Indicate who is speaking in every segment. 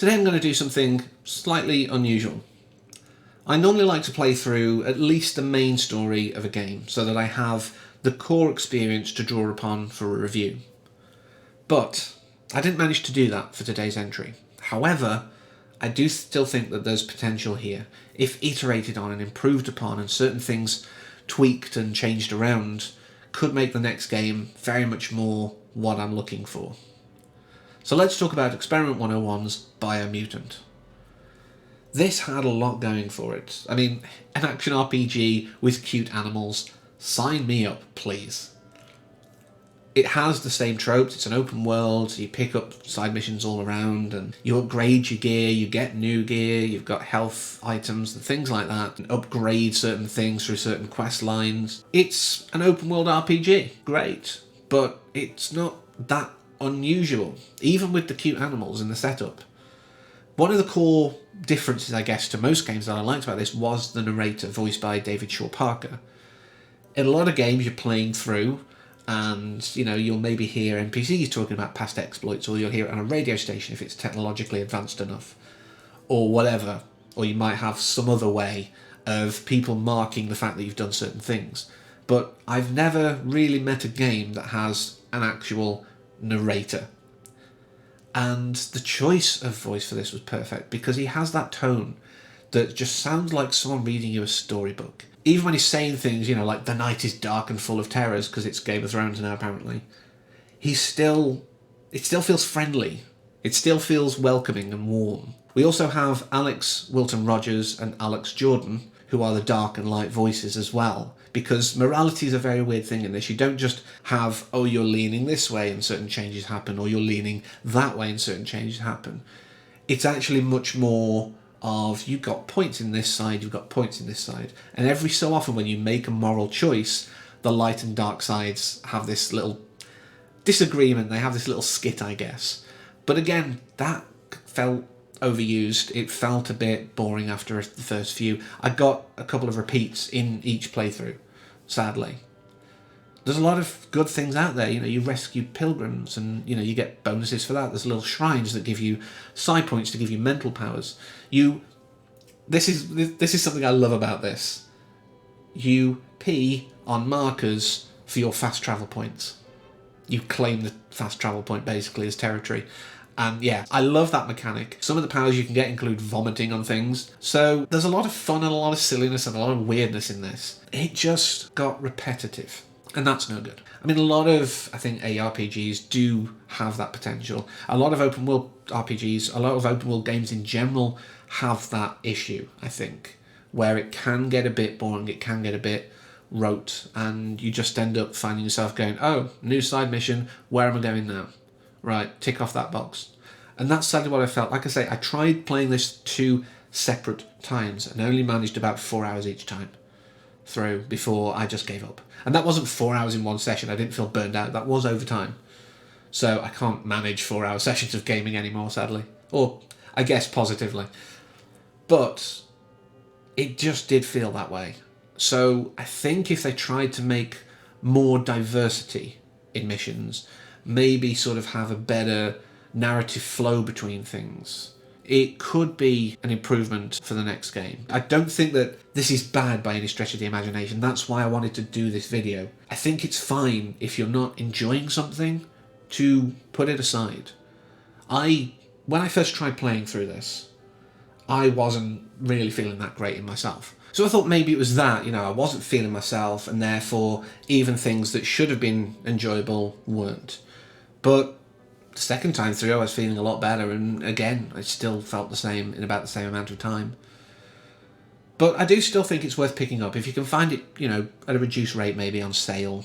Speaker 1: Today I'm going to do something slightly unusual. I normally like to play through at least the main story of a game so that I have the core experience to draw upon for a review. But I didn't manage to do that for today's entry. However, I do still think that there's potential here. If iterated on and improved upon and certain things tweaked and changed around, could make the next game very much more what I'm looking for. So let's talk about Experiment 101's Biomutant. This had a lot going for it. I mean, an action RPG with cute animals. Sign me up, please. It has the same tropes. It's an open world, so you pick up side missions all around and you upgrade your gear, you get new gear, you've got health items and things like that, and upgrade certain things through certain quest lines. It's an open world RPG, great, but it's not that unusual, even with the cute animals in the setup. One of the core differences, I guess, to most games that I liked about this was the narrator, voiced by David Shaw Parker. In a lot of games you're playing through, and you'll maybe hear NPCs talking about past exploits, or you'll hear it on a radio station if it's technologically advanced enough, or whatever, or you might have some other way of people marking the fact that you've done certain things. But I've never really met a game that has an actual narrator. And the choice of voice for this was perfect, because he has that tone that just sounds like someone reading you a storybook. Even when he's saying things, like the night is dark and full of terrors, because it's Game of Thrones now apparently, it still feels friendly. It still feels welcoming and warm. We also have Alex Wilton Rogers and Alex Jordan, who are the dark and light voices as well, because morality is a very weird thing in this. You don't just have, oh, you're leaning this way and certain changes happen, or you're leaning that way and certain changes happen. It's actually much more of, you've got points in this side, you've got points in this side. And every so often when you make a moral choice, the light and dark sides have this little disagreement, they have this little skit, I guess. But again, that felt overused. It felt a bit boring after the first few. I got a couple of repeats in each playthrough, sadly. There's a lot of good things out there. You rescue pilgrims and you get bonuses for that. There's little shrines that give you side points to give you mental powers. This is something I love about this. You pee on markers for your fast travel points. You claim the fast travel point basically as territory. And yeah, I love that mechanic. Some of the powers you can get include vomiting on things. So there's a lot of fun and a lot of silliness and a lot of weirdness in this. It just got repetitive. And that's no good. I mean, a lot of, I think, ARPGs do have that potential. A lot of open world RPGs, a lot of open world games in general have that issue, I think, where it can get a bit boring, it can get a bit rote, and you just end up finding yourself going, oh, new side mission, where am I going now? Right, tick off that box. And that's sadly what I felt. Like I say, I tried playing this 2 separate times and only managed about 4 hours each time through before I just gave up. And that wasn't 4 hours in one session. I didn't feel burned out. That was over time. So I can't manage 4-hour sessions of gaming anymore, sadly. Or, I guess, positively. But it just did feel that way. So I think if they tried to make more diversity in missions, maybe sort of have a better narrative flow between things, it could be an improvement for the next game. I don't think that this is bad by any stretch of the imagination. That's why I wanted to do this video. I think it's fine if you're not enjoying something to put it aside. When I first tried playing through this, I wasn't really feeling that great in myself. So I thought maybe it was that, I wasn't feeling myself, and therefore even things that should have been enjoyable weren't. But the second time through I was feeling a lot better, and again I still felt the same in about the same amount of time. But I do still think it's worth picking up. If you can find it, at a reduced rate, maybe on sale,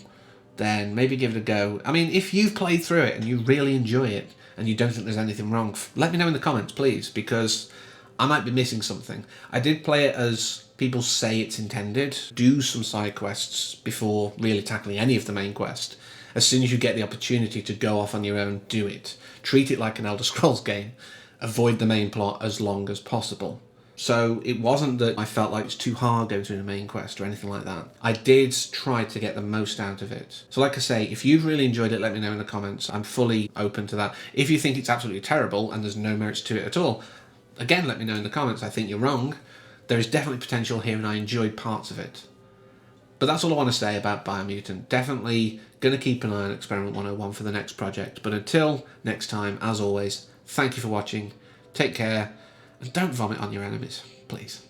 Speaker 1: then maybe give it a go. I mean, if you've played through it and you really enjoy it and you don't think there's anything wrong, let me know in the comments, please, because I might be missing something. I did play it as people say it's intended. Do some side quests before really tackling any of the main quest. As soon as you get the opportunity to go off on your own, do it. Treat it like an Elder Scrolls game. Avoid the main plot as long as possible. So it wasn't that I felt like it's too hard going through the main quest or anything like that. I did try to get the most out of it. So like I say, if you've really enjoyed it, let me know in the comments. I'm fully open to that. If you think it's absolutely terrible and there's no merits to it at all, again, let me know in the comments. I think you're wrong. There is definitely potential here and I enjoyed parts of it. But that's all I want to say about Biomutant. Definitely going to keep an eye on Experiment 101 for the next project. But until next time, as always, thank you for watching. Take care. And don't vomit on your enemies, please.